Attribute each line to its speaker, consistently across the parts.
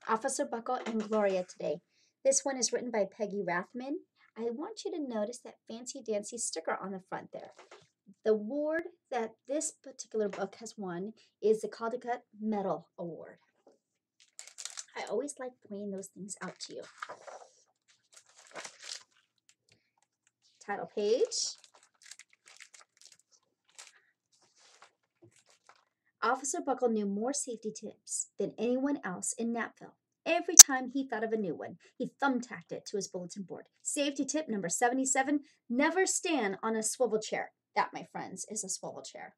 Speaker 1: Officer Buckle and Gloria today. This one is written by Peggy Rathman. I want you to notice that fancy dancy sticker on the front there. The award that this particular book has won is the Caldecott Medal Award. I always like pointing those things out to you. Title page. Officer Buckle knew more safety tips than anyone else in Napville. Every time he thought of a new one, he thumbtacked it to his bulletin board. Safety tip number 77, never stand on a swivel chair. That, my friends, is a swivel chair.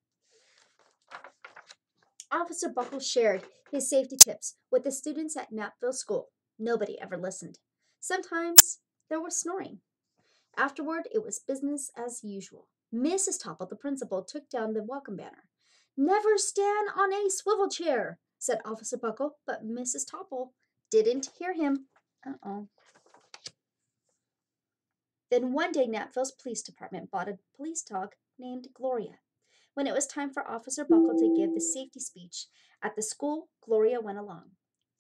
Speaker 1: Officer Buckle shared his safety tips with the students at Napville School. Nobody ever listened. Sometimes there was snoring. Afterward, it was business as usual. Mrs. Topple, the principal, took down the welcome banner. Never stand on a swivel chair, said Officer Buckle, but Mrs. Topple didn't hear him. Then one day, Napville's police department bought a police dog named Gloria. When it was time for Officer Buckle to give the safety speech at the school, Gloria went along.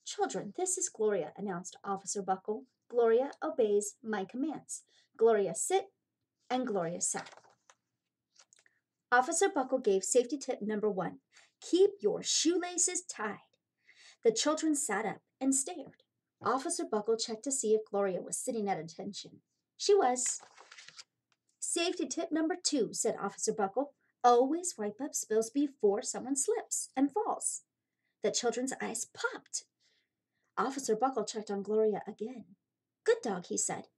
Speaker 1: Children, this is Gloria, announced Officer Buckle. Gloria obeys my commands. Gloria sit, and Gloria sat. Officer Buckle gave safety tip number 1. Keep your shoelaces tied. The children sat up and stared. Officer Buckle checked to see if Gloria was sitting at attention. She was. Safety tip number 2, said Officer Buckle. Always wipe up spills before someone slips and falls. The children's eyes popped. Officer Buckle checked on Gloria again. Good dog, he said.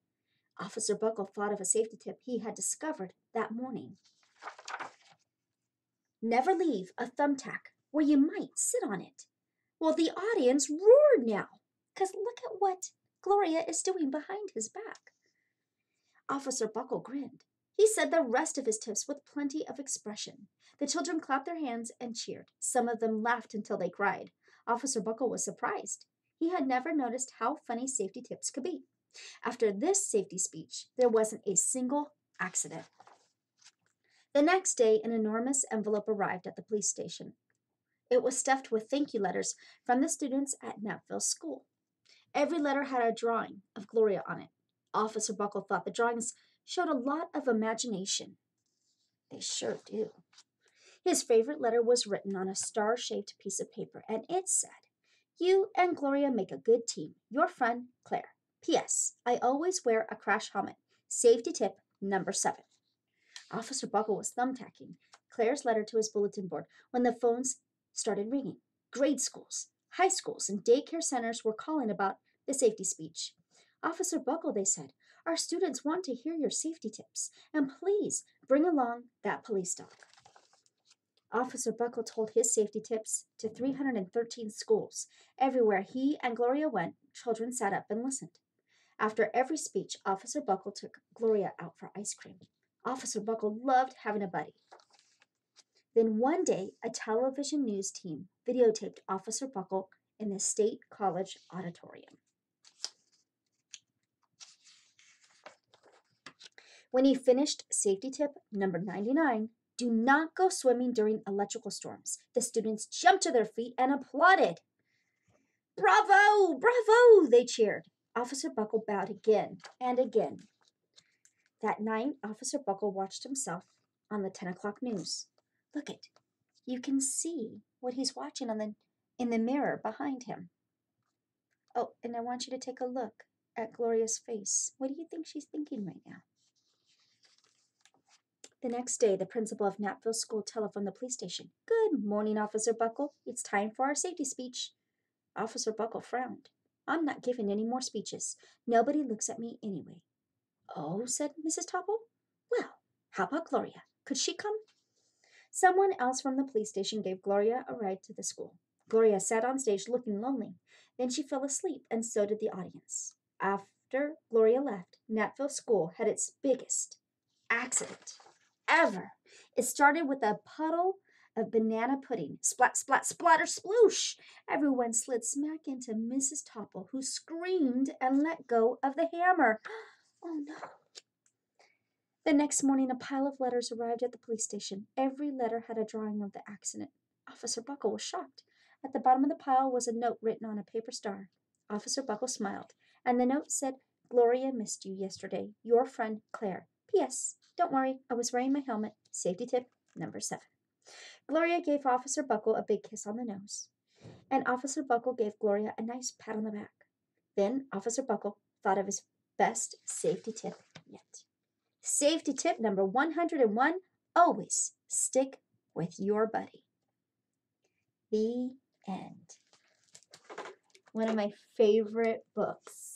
Speaker 1: Officer Buckle thought of a safety tip he had discovered that morning. Never leave a thumbtack where you might sit on it. Well, the audience roared now, because look at what Gloria is doing behind his back. Officer Buckle grinned. He said the rest of his tips with plenty of expression. The children clapped their hands and cheered. Some of them laughed until they cried. Officer Buckle was surprised. He had never noticed how funny safety tips could be. After this safety speech, there wasn't a single accident. The next day, an enormous envelope arrived at the police station. It was stuffed with thank you letters from the students at Napville School. Every letter had a drawing of Gloria on it. Officer Buckle thought the drawings showed a lot of imagination. They sure do. His favorite letter was written on a star-shaped piece of paper, and it said, You and Gloria make a good team. Your friend, Claire. P.S. I always wear a crash helmet. Safety tip number 7. Officer Buckle was thumbtacking Claire's letter to his bulletin board when the phones started ringing. Grade schools, high schools, and daycare centers were calling about the safety speech. Officer Buckle, they said, our students want to hear your safety tips, and please bring along that police dog. Officer Buckle told his safety tips to 313 schools. Everywhere he and Gloria went, children sat up and listened. After every speech, Officer Buckle took Gloria out for ice cream. Officer Buckle loved having a buddy. Then one day, a television news team videotaped Officer Buckle in the State College auditorium. When he finished safety tip number 99, do not go swimming during electrical storms. The students jumped to their feet and applauded. Bravo! Bravo! They cheered. Officer Buckle bowed again and again. That night, Officer Buckle watched himself on the 10 o'clock news. Look it. You can see what he's watching in the mirror behind him. Oh, and I want you to take a look at Gloria's face. What do you think she's thinking right now? The next day, the principal of Napville School telephoned the police station. Good morning, Officer Buckle. It's time for our safety speech. Officer Buckle frowned. I'm not giving any more speeches. Nobody looks at me anyway. Oh, said Mrs. Topple. Well, how about Gloria? Could she come? Someone else from the police station gave Gloria a ride to the school. Gloria sat on stage looking lonely. Then she fell asleep, and so did the audience. After Gloria left, Napville School had its biggest accident ever. It started with a puddle of banana pudding. Splat, splat, splatter, sploosh. Everyone slid smack into Mrs. Topple, who screamed and let go of the hammer. Oh, no. The next morning, a pile of letters arrived at the police station. Every letter had a drawing of the accident. Officer Buckle was shocked. At the bottom of the pile was a note written on a paper star. Officer Buckle smiled, and the note said, Gloria missed you yesterday. Your friend, Claire. P.S. Don't worry, I was wearing my helmet. Safety tip number 7. Gloria gave Officer Buckle a big kiss on the nose, and Officer Buckle gave Gloria a nice pat on the back. Then Officer Buckle thought of his best safety tip yet. Safety tip number 101, always stick with your buddy. The end. One of my favorite books.